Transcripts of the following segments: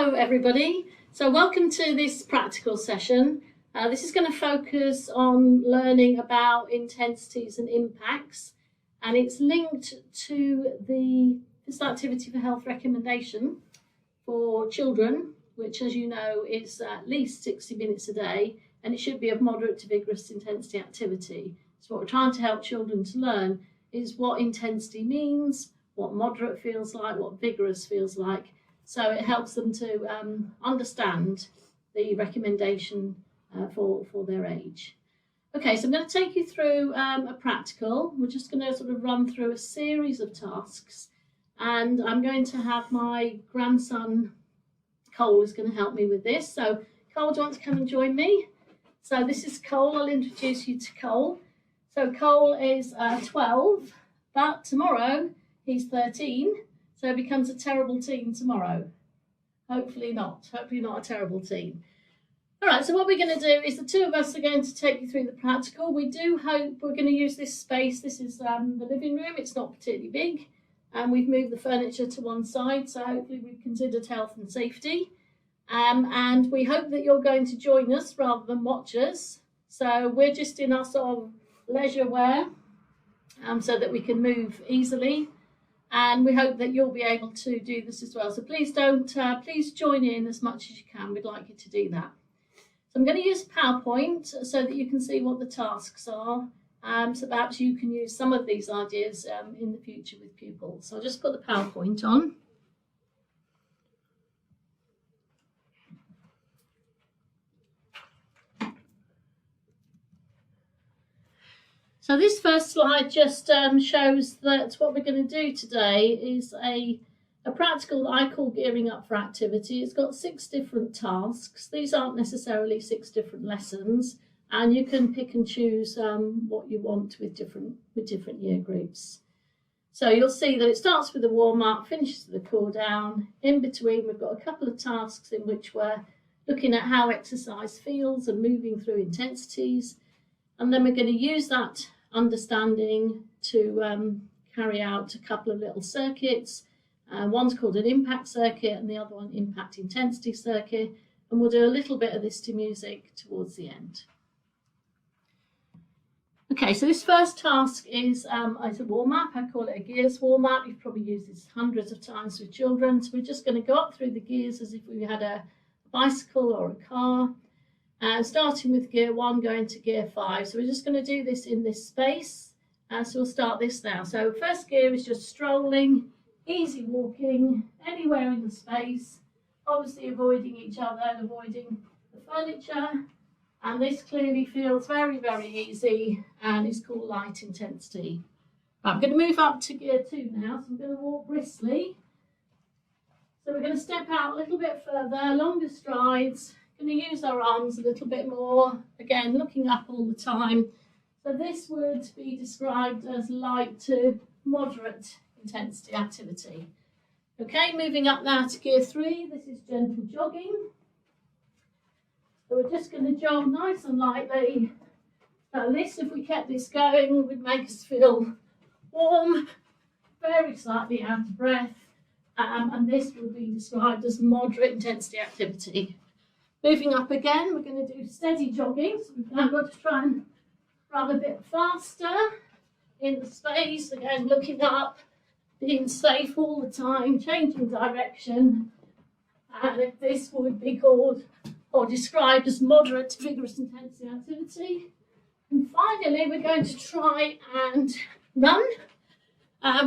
Hello everybody, so welcome to this practical session. This is going to focus on learning about intensities and impacts, and it's linked to the physical activity for health recommendation for children, which, as you know, is at least 60 minutes a day, and it should be of moderate to vigorous intensity activity. So what we're trying to help children to learn is what intensity means, what moderate feels like, what vigorous feels like. So it helps them to understand the recommendation for their age. Okay, so I'm going to take you through a practical. We're just going to sort of run through a series of tasks, and I'm going to have my grandson Cole is going to help me with this. So Cole, do you want to come and join me? So this is Cole. I'll introduce you to Cole. So Cole is 12, but tomorrow he's 13. So he becomes a terrible teen tomorrow. Hopefully not a terrible teen. All right, so what we're going to do is the two of us are going to take you through the practical. We do hope we're going to use this space. This is the living room. It's not particularly big, and we've moved the furniture to one side, so hopefully we've considered health and safety. And we hope that you're going to join us rather than watch us. So we're just in our sort of leisure wear, so that we can move easily. And we hope that you'll be able to do this as well. So please please join in as much as you can. We'd like you to do that. So I'm going to use PowerPoint so that you can see what the tasks are. So perhaps you can use some of these ideas in the future with pupils. So I'll just put the PowerPoint on. So this first slide just shows that what we're going to do today is a practical that I call Gearing Up for Activity. It's got 6 different tasks. These aren't necessarily 6 different lessons, and you can pick and choose what you want with different year groups. So you'll see that it starts with a warm-up, finishes with a cool-down. In between, we've got a couple of tasks in which we're looking at how exercise feels and moving through intensities. And then we're going to use that understanding to carry out a couple of little circuits. One's called an impact circuit and the other one impact intensity circuit. And we'll do a little bit of this to music towards the end. Okay, so this first task is a warm-up. I call it a gears warm-up. You've probably used this hundreds of times with children. So we're just going to go up through the gears as if we had a bicycle or a car. Starting with gear 1, going to gear 5. So we're just going to do this in this space. So we'll start this now. So first gear is just strolling, easy walking, anywhere in the space, obviously avoiding each other and avoiding the furniture. And this clearly feels very, very easy and is called light intensity. Right, I'm going to move up to gear 2 now. So I'm going to walk briskly. So we're going to step out a little bit further, longer strides. Going to use our arms a little bit more, again looking up all the time. So this would be described as light to moderate intensity activity. Okay, moving up now to gear 3, this is gentle jogging. So we're just going to jog nice and lightly. So this, if we kept this going, would make us feel warm, very slightly out of breath, and this would be described as moderate intensity activity. Moving up again, we're going to do steady jogging. So we've now got to try and run a bit faster in the space. Again, looking up, being safe all the time, changing direction. And this would be called or described as moderate to vigorous intensity activity. And finally, we're going to try and run,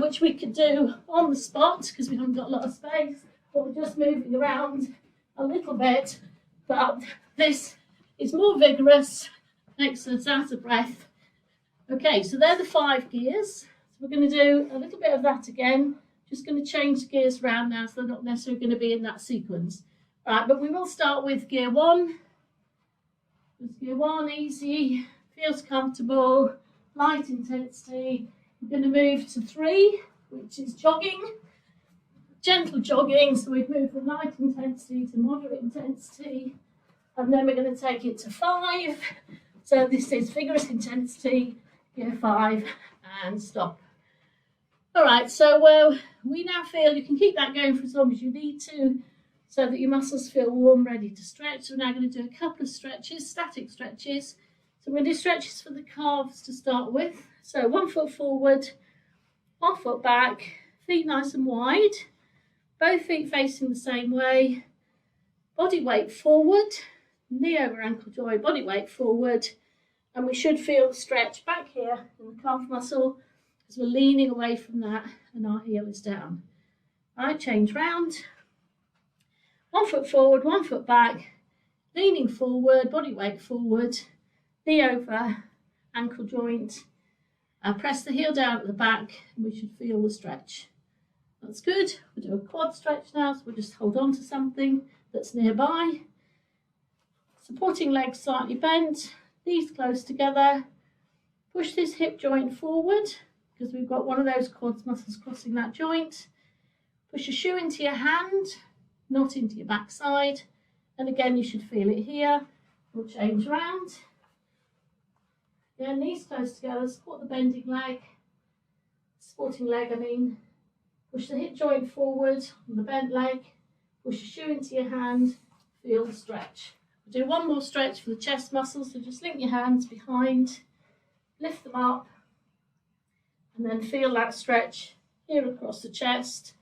which we could do on the spot because we haven't got a lot of space, or we're just moving around a little bit. But this is more vigorous, makes us out of breath. Okay, so they're the 5 gears. So we're going to do a little bit of that again. Just going to change the gears around now, so they're not necessarily going to be in that sequence. All right, but we will start with gear 1. Just gear 1, easy, feels comfortable, light intensity. We're going to move to 3, which is jogging. Gentle jogging, so we've moved from light intensity to moderate intensity, and then we're going to take it to 5. So this is vigorous intensity, gear 5, and stop. All right, so we now feel you can keep that going for as long as you need to. so that your muscles feel warm, ready to stretch. So we're now going to do a couple of stretches, static stretches. So we're going to do stretches for the calves to start with. So 1 foot forward, 1 foot back, feet nice and wide, both feet facing the same way, body weight forward, knee over ankle joint, body weight forward, and we should feel the stretch back here in the calf muscle as we're leaning away from that and our heel is down. All right, change round. 1 foot forward, 1 foot back, leaning forward, body weight forward, knee over ankle joint. Press the heel down at the back and we should feel the stretch. That's good. We'll do a quad stretch now, so we'll just hold on to something that's nearby. Supporting legs slightly bent, knees close together. Push this hip joint forward because we've got one of those quad muscles crossing that joint. Push your shoe into your hand, not into your backside. And again, you should feel it here. We'll change round. Yeah, knees close together, support the bending leg, supporting leg I mean. Push the hip joint forward on the bent leg, push your shoe into your hand, feel the stretch. We'll do one more stretch for the chest muscles, so just link your hands behind, lift them up, and then feel that stretch here across the chest,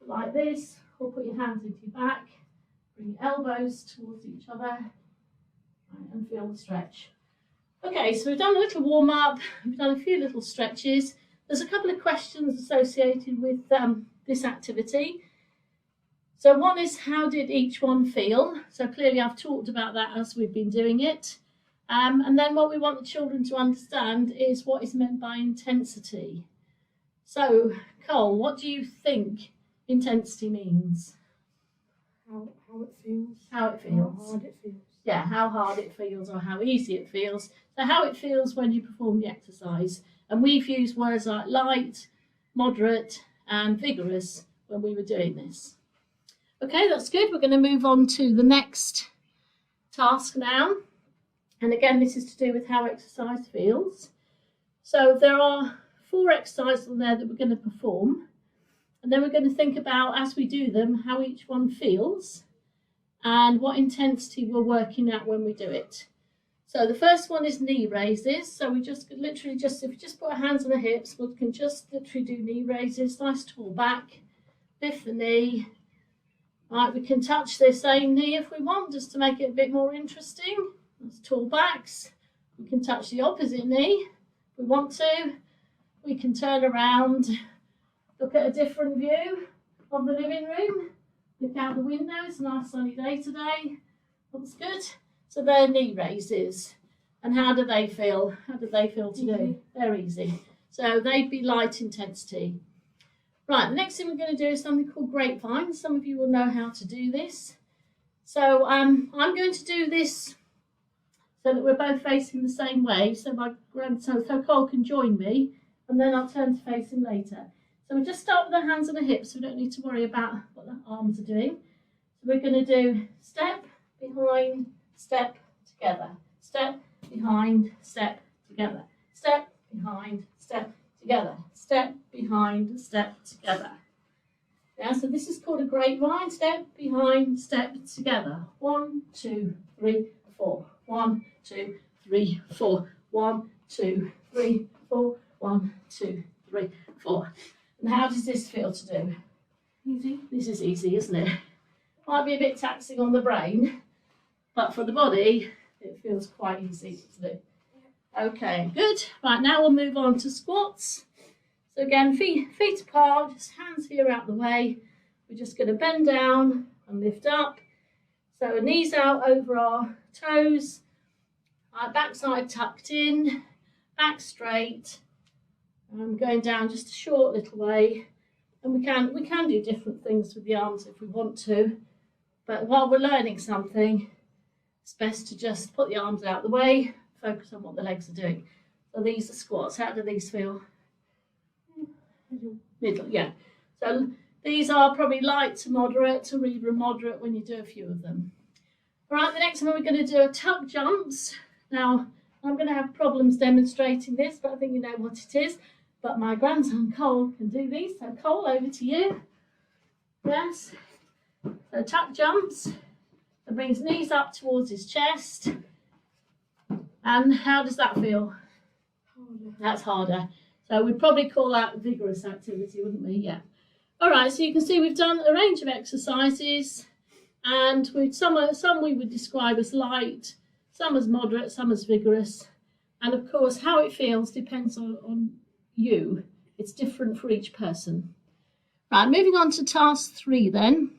like this, or put your hands into your back, bring your elbows towards each other, and feel the stretch. Okay, so we've done a little warm-up, we've done a few little stretches. There's a couple of questions associated with this activity. So one is, how did each one feel? So clearly I've talked about that as we've been doing it. And then what we want the children to understand is what is meant by intensity. So, Cole, what do you think intensity means? How it feels. How it feels. How hard it feels. Yeah, how hard it feels or how easy it feels. So how it feels when you perform the exercise. And we've used words like light, moderate and vigorous when we were doing this. Okay, that's good. We're going to move on to the next task now. And again, this is to do with how exercise feels. So there are 4 exercises on there that we're going to perform. And then we're going to think about, as we do them, how each one feels and what intensity we're working at when we do it. So the first one is knee raises. So we just literally if we just put our hands on the hips, we can just literally do knee raises, nice tall back, lift the knee. Right, we can touch the same knee if we want, just to make it a bit more interesting. That's tall backs. We can touch the opposite knee if we want to. We can turn around, look at a different view of the living room. Look out the window, it's a nice sunny day today. Looks good. So they're knee raises. And how do they feel? How do they feel to do? They're easy. So they'd be light intensity. Right, the next thing we're going to do is something called grapevine. Some of you will know how to do this. So I'm going to do this so that we're both facing the same way. So my grandson, so Cole can join me, and then I'll turn to face him later. So we'll just start with our hands on the hips, so we don't need to worry about what the arms are doing. So we're going to do step, behind, step, together. Step, behind, step, together. Step, behind, step, together. Step, behind, step, together. Yeah, so this is called a grapevine. Step, behind, step, together. 1, 2, 3, 4. 1, 2, 3, 4. 1, 2, 3, 4. 1, 2, 3, 4. And how does this feel to do? Easy. This is easy, isn't it? Might be a bit taxing on the brain, but for the body, it feels quite easy to do. Okay, good. Right, now we'll move on to squats. So again, feet apart, just hands here out the way. We're just going to bend down and lift up. So knees out over our toes, our backside tucked in, back straight. I'm going down just a short little way, and we can do different things with the arms if we want to, but while we're learning something, it's best to just put the arms out the way, focus on what the legs are doing. So these are squats. How do these feel? Middle, yeah. So these are probably light to moderate, or even moderate when you do a few of them. All right, the next one we're going to do are tuck jumps. Now, I'm going to have problems demonstrating this, but I think you know what it is. But my grandson Cole can do these. So Cole, over to you. Yes. So tuck jumps, that brings knees up towards his chest. And how does that feel? Harder. That's harder. So we'd probably call that vigorous activity, wouldn't we? Yeah. All right, so you can see we've done a range of exercises, and some we would describe as light, some as moderate, some as vigorous. And of course, how it feels depends on you. It's different for each person. Right, moving on to task 3 then.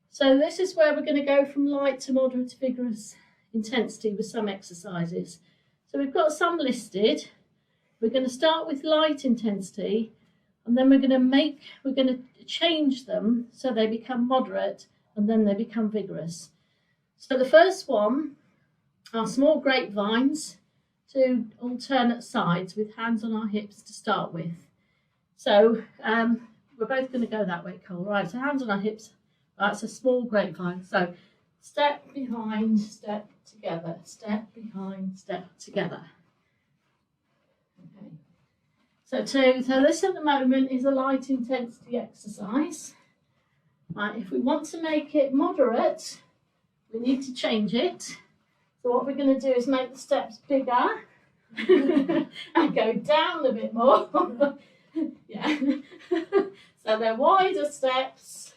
So this is where we're going to go from light to moderate to vigorous intensity with some exercises. So we've got some listed. We're going to start with light intensity, and then we're going to change them so they become moderate, and then they become vigorous. So the first one are small grapevines to alternate sides with hands on our hips to start with. So we're both going to go that way, Cole. Right, so hands on our hips. Right, it's a small grapevine. So step behind, step together, step behind, step together. Okay. So this at the moment is a light intensity exercise. Right, if we want to make it moderate, we need to change it. So what we're going to do is make the steps bigger and go down a bit more. Yeah. So they're wider steps,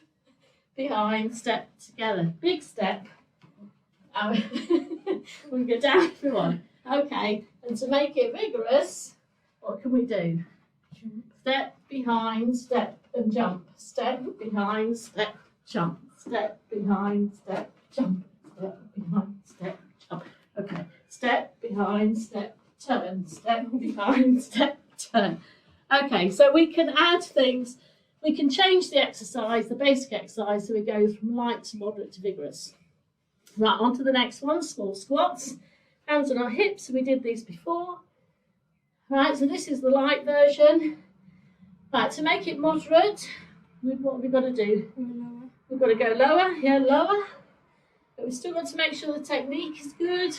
behind, step together. Big step. We go down if we want. Okay, and to make it vigorous, what can we do? Jump. Step behind, step and jump. Step behind, step, jump. Step behind, step, jump. Step behind, step, jump. Okay, step behind, step, turn. Step behind, step, turn. Okay, so we can add things. We can change the exercise, the basic exercise, so it goes from light to moderate to vigorous. Right, on to the next one, small squats. Hands on our hips, we did these before. Right, so this is the light version. Right, to make it moderate, what have we got to do? Lower. We've got to go lower, yeah, lower. But we've still got to make sure the technique is good.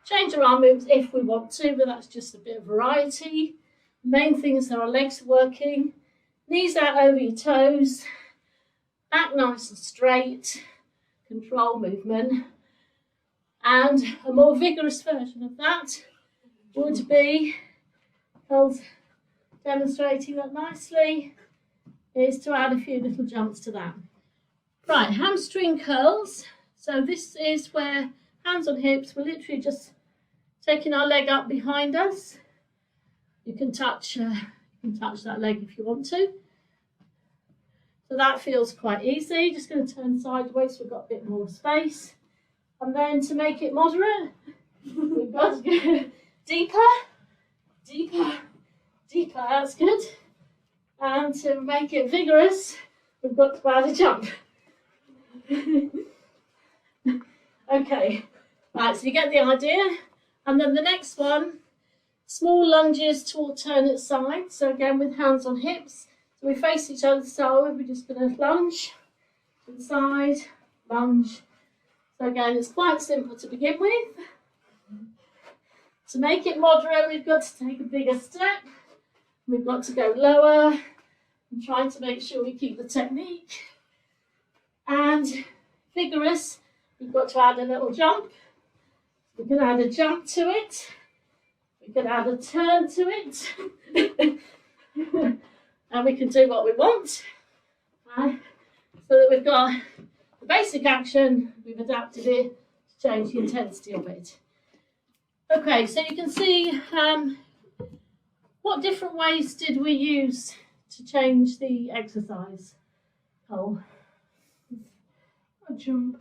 Change our arm moves if we want to, but that's just a bit of variety. The main thing is that our legs are working. Knees out over your toes. Back nice and straight. Control movement. And a more vigorous version of that would be, demonstrating that nicely, is to add a few little jumps to that. Right, hamstring curls. So this is where hands on hips, we're literally just taking our leg up behind us. You can touch that leg if you want to. So that feels quite easy. Just going to turn sideways so we've got a bit more space. And then to make it moderate, we've got to go deeper, deeper, deeper. That's good. And to make it vigorous, we've got to add a jump. Okay, right, so you get the idea. And then the next one, small lunges to alternate sides. So again, with hands on hips. So we face each other, so we're just going to lunge to the side, lunge. So again, it's quite simple to begin with. To make it moderate, we've got to take a bigger step. We've got to go lower and trying to make sure we keep the technique. And vigorous, we've got to add a little jump. We can add a jump to it. We can add a turn to it. And we can do what we want. Right? So that we've got the basic action, we've adapted it to change the intensity of it. Okay, so you can see what different ways did we use to change the exercise? Oh, A jump.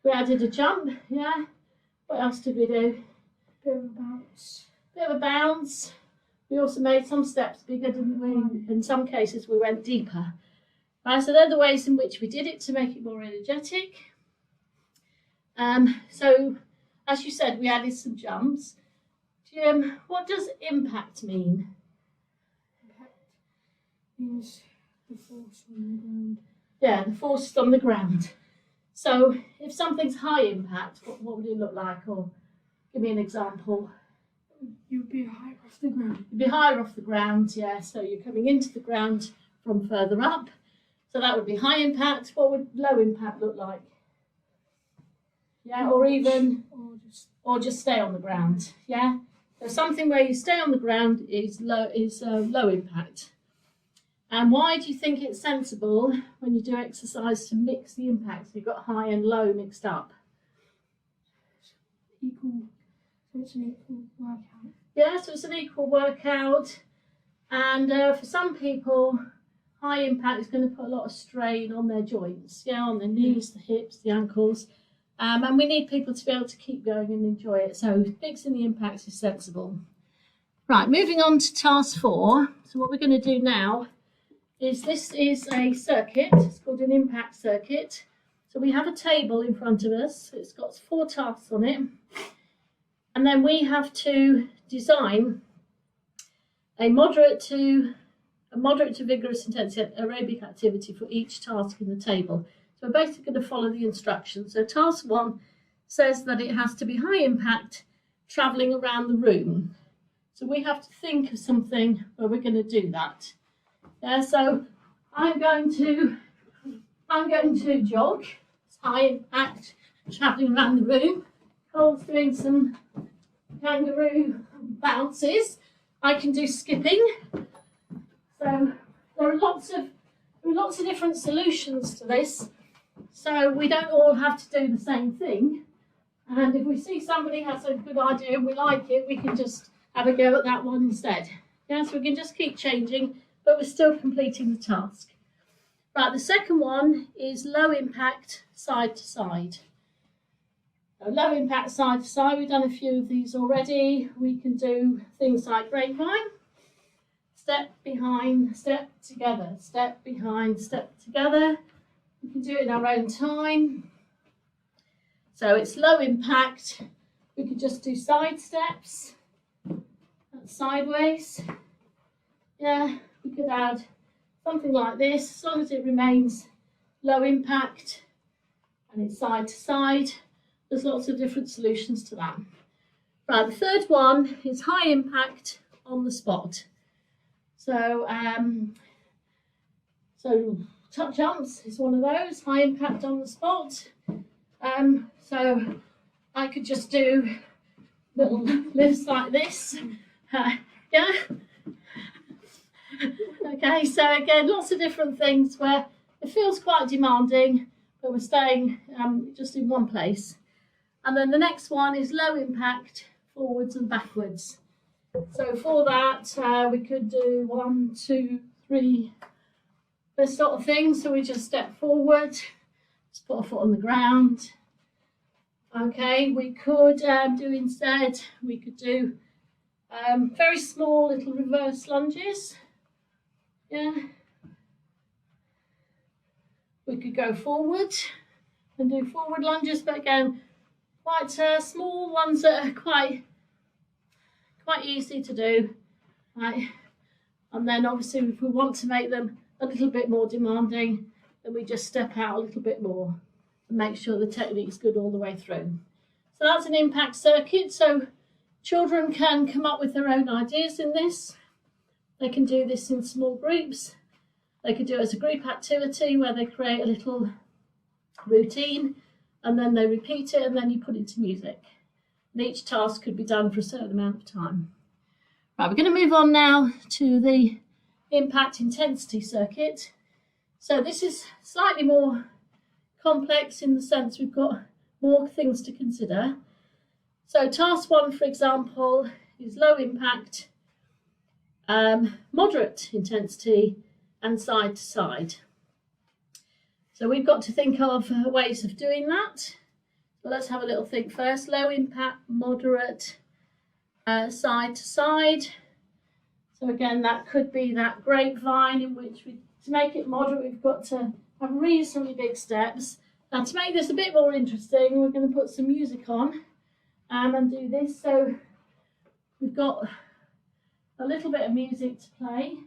we added a jump, yeah. What else did we do? Bit of a bounce. Bit of a bounce. We also made some steps bigger, didn't we? In some cases, we went deeper. Right, so they're the ways in which we did it to make it more energetic. So, as you said, we added some jumps. Jim, what does impact mean? Impact means the force on the ground. Yeah, the force is on the ground. So, if something's high impact, what would it look like? Or give me an example. You'd be higher off the ground. You'd be higher off the ground, yeah. So you're coming into the ground from further up. So that would be high impact. What would low impact look like? Yeah, or even, or just stay on the ground. Yeah. So something where you stay on the ground is low impact. And why do you think it's sensible when you do exercise to mix the impacts? You've got high and low mixed up. Equal. So it's an equal workout. Yeah, so it's an equal workout. And for some people, high impact is going to put a lot of strain on their joints, yeah, on their knees, the hips, the ankles. And we need people to be able to keep going and enjoy it. So mixing the impacts is sensible. Right, moving on to task 4. So what we're going to do now is this is a circuit. It's called an impact circuit. So we have a table in front of us. It's got 4 tasks on it. And then we have to design a moderate to vigorous intensity aerobic activity for each task in the table. So we're basically going to follow the instructions. So task 1 says that it has to be high impact, travelling around the room. So we have to think of something where we're going to do that. Yeah, so I'm going to jog. It's high impact, travelling around the room. Cole's doing some kangaroo bounces. I can do skipping. So there are lots of different solutions to this. So we don't all have to do the same thing. And if we see somebody has a good idea and we like it, we can just have a go at that one instead. Yeah, so we can just keep changing, but we're still completing the task. Right, the second one is low impact side to side. Low impact side to side, we've done a few of these already. We can do things like grapevine. Step behind, step together, step behind, step together. We can do it in our own time. So it's low impact. We could just do side steps, sideways. Yeah, we could add something like this, as long as it remains low impact and it's side to side. There's lots of different solutions to that. Right, the third one is high impact on the spot. So, tuck jumps is one of those, high impact on the spot. So I could just do little lifts like this. Yeah. Okay, so again, lots of different things where it feels quite demanding, but we're staying just in one place. And then the next one is low impact, forwards and backwards. So for that, we could do 1, 2, 3, this sort of thing. So we just step forward, just put a foot on the ground. Okay, we could do very small little reverse lunges. Yeah. We could go forward and do forward lunges, but again, quite small ones that are quite easy to do. Right. And then obviously if we want to make them a little bit more demanding, then we just step out a little bit more and make sure the technique's good all the way through. So that's an impact circuit. So children can come up with their own ideas in this. They can do this in small groups. They could do it as a group activity where they create a little routine and then they repeat it and then you put it to music. And each task could be done for a certain amount of time. Right, we're going to move on now to the impact intensity circuit. So this is slightly more complex in the sense we've got more things to consider. So task 1, for example, is low impact, moderate intensity and side to side. So we've got to think of ways of doing that. So let's have a little think first. Low impact, moderate, side to side. So again, that could be that grapevine in which to make it moderate, we've got to have reasonably big steps. Now to make this a bit more interesting, we're going to put some music on and do this. So we've got a little bit of music to play.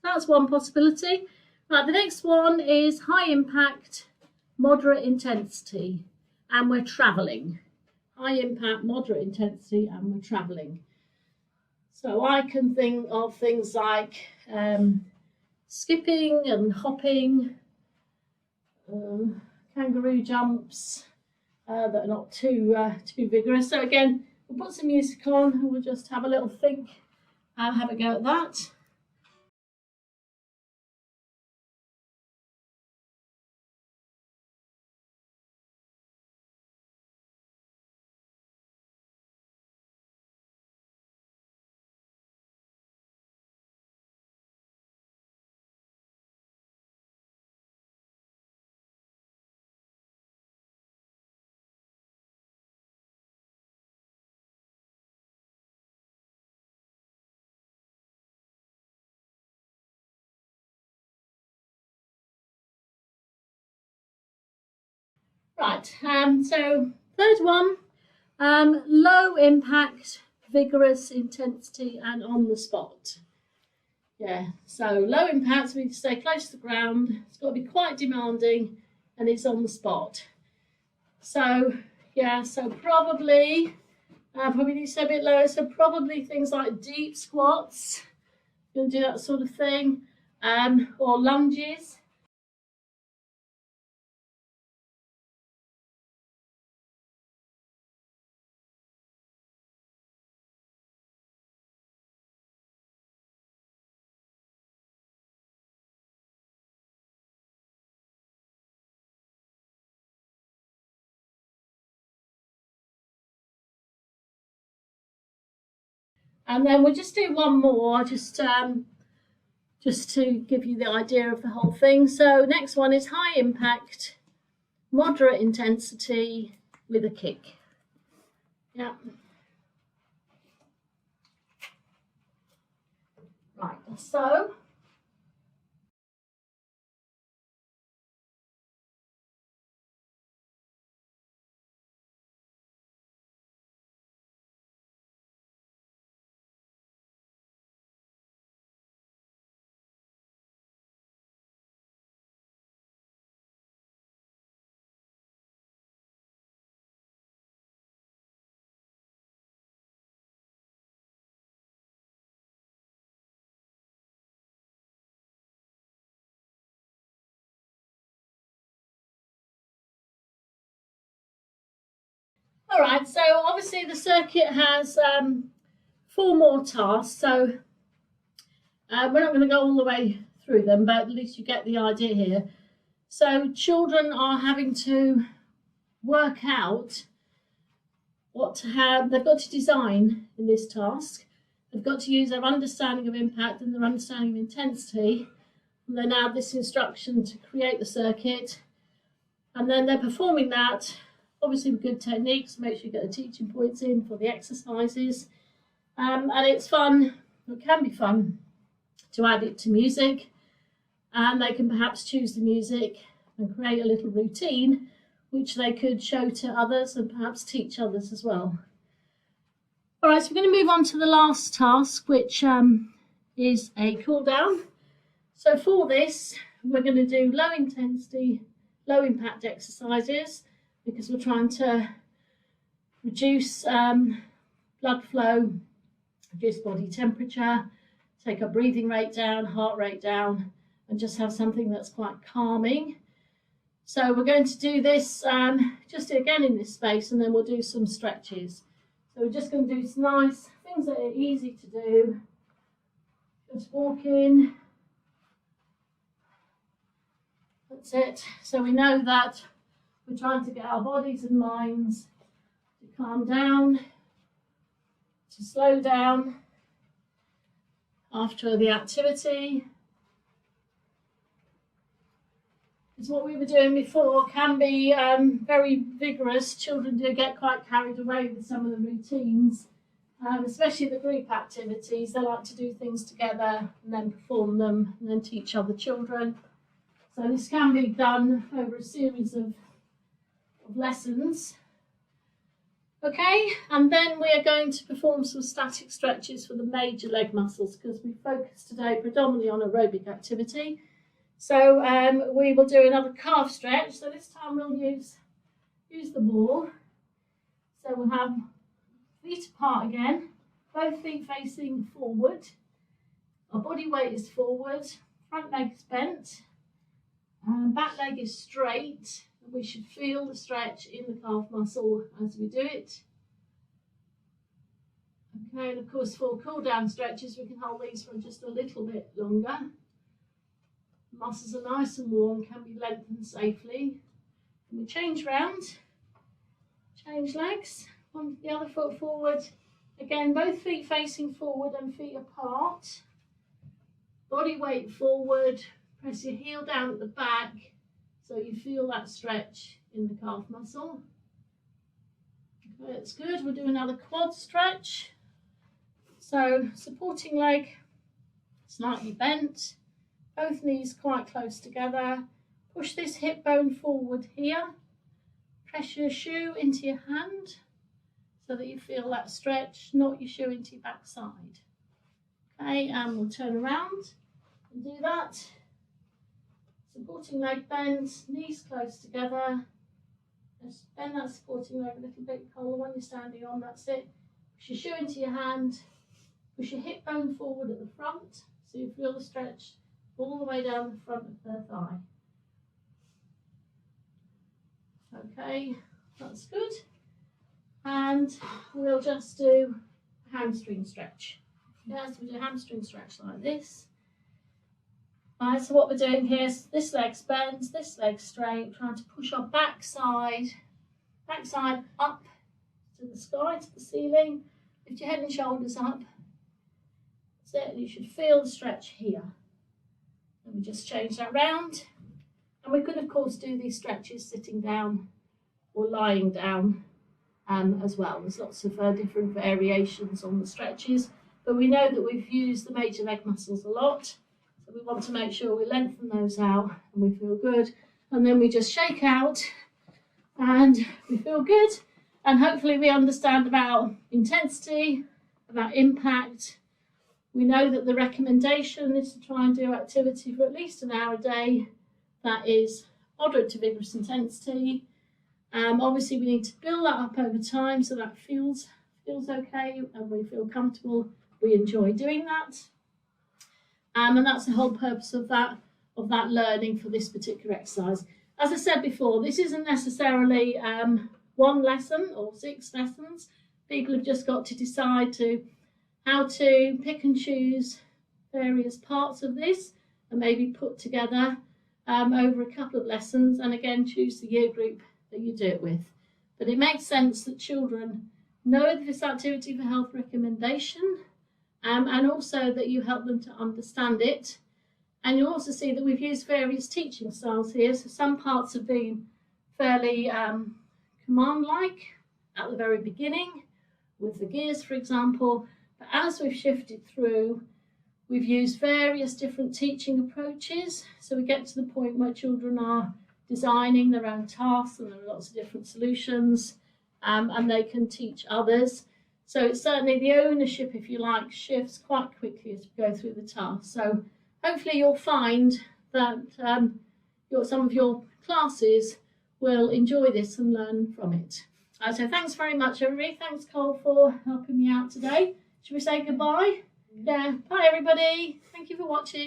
that's one possibility. Right, the next one is high impact, moderate intensity, and we're travelling. High impact, moderate intensity, and we're travelling. So I can think of things like skipping and hopping, kangaroo jumps that are not too vigorous. So again, we'll put some music on and we'll just have a little think and have a go at that. Right, so third one, low impact, vigorous intensity, and on the spot. Yeah, so low impact, so we stay close to the ground. It's got to be quite demanding, and it's on the spot. So yeah, so probably need to stay a bit lower. So probably things like deep squats. You're gonna do that sort of thing, or lunges. And then we'll just do one more, just to give you the idea of the whole thing. So next one is high impact, moderate intensity with a kick. Yeah. Right, so all right, so obviously the circuit has 4 more tasks, so we're not going to go all the way through them, but at least you get the idea here. So children are having to work out what to have. They've got to design in this task. They've got to use their understanding of impact and their understanding of intensity, and then add this instruction to create the circuit, and then they're performing that obviously with good techniques. Make sure you get the teaching points in for the exercises, and it's fun. It can be fun to add it to music, and they can perhaps choose the music and create a little routine which they could show to others and perhaps teach others as well. All right, so we're going to move on to the last task, which is a cool down. So for this, we're going to do low intensity, low impact exercises, because we're trying to reduce blood flow, reduce body temperature, take our breathing rate down, heart rate down, and just have something that's quite calming. So we're going to do this just again in this space, and then we'll do some stretches. So we're just going to do some nice things that are easy to do. Just walk in. That's it. So we know that we're trying to get our bodies and minds to calm down, to slow down after the activity. Because what we were doing before can be very vigorous. Children do get quite carried away with some of the routines, especially the group activities. They like to do things together and then perform them and then teach other children. So this can be done over a series of lessons. Okay, and then we are going to perform some static stretches for the major leg muscles because we focus today predominantly on aerobic activity. So we will do another calf stretch. So this time we'll use the ball. So we'll have feet apart again, both feet facing forward. Our body weight is forward, front leg is bent, and back leg is straight. We should feel the stretch in the calf muscle as we do it. Okay, and of course for cool down stretches we can hold these for just a little bit longer. Muscles are nice and warm, can be lengthened safely. And we change round, change legs, the other foot forward. Again, both feet facing forward and feet apart. Body weight forward, press your heel down at the back so you feel that stretch in the calf muscle. Okay, that's good. We'll do another quad stretch. So supporting leg slightly bent, both knees quite close together. Push this hip bone forward here. Press your shoe into your hand so that you feel that stretch, not your shoe into your backside. Okay, and we'll turn around and do that. Supporting leg bent, knees close together. Just bend that supporting leg a little bit, collar when you're standing on, that's it. Push your shoe into your hand. Push your hip bone forward at the front so you feel the stretch all the way down the front of the thigh. Okay, that's good. And we'll just do a hamstring stretch. Yes, we do a hamstring stretch like this. Right, so what we're doing here is this leg's bent, this leg's straight, trying to push our backside up to the sky, to the ceiling. Lift your head and shoulders up. That's it, you should feel the stretch here. And we just change that round. And we could of course do these stretches sitting down or lying down as well. There's lots of different variations on the stretches, but we know that we've used the major leg muscles a lot. So we want to make sure we lengthen those out and we feel good. And then we just shake out and we feel good. And hopefully we understand about intensity, about impact. We know that the recommendation is to try and do activity for at least an hour a day that is moderate to vigorous intensity. Obviously we need to build that up over time so that feels okay and we feel comfortable, we enjoy doing that. And that's the whole purpose of that learning for this particular exercise. As I said before, this isn't necessarily one lesson or 6 lessons. People have just got to decide how to pick and choose various parts of this and maybe put together over a couple of lessons, and again choose the year group that you do it with. But it makes sense that children know this activity for health recommendation, and also that you help them to understand it. And you'll also see that we've used various teaching styles here. So some parts have been fairly command-like at the very beginning, with the gears, for example. But as we've shifted through, we've used various different teaching approaches. So we get to the point where children are designing their own tasks, and there are lots of different solutions, and they can teach others. So it's certainly the ownership, if you like, shifts quite quickly as we go through the task. So hopefully you'll find that some of your classes will enjoy this and learn from it. So thanks very much, everybody. Thanks, Cole, for helping me out today. Should we say goodbye? Yeah. Bye, everybody. Thank you for watching.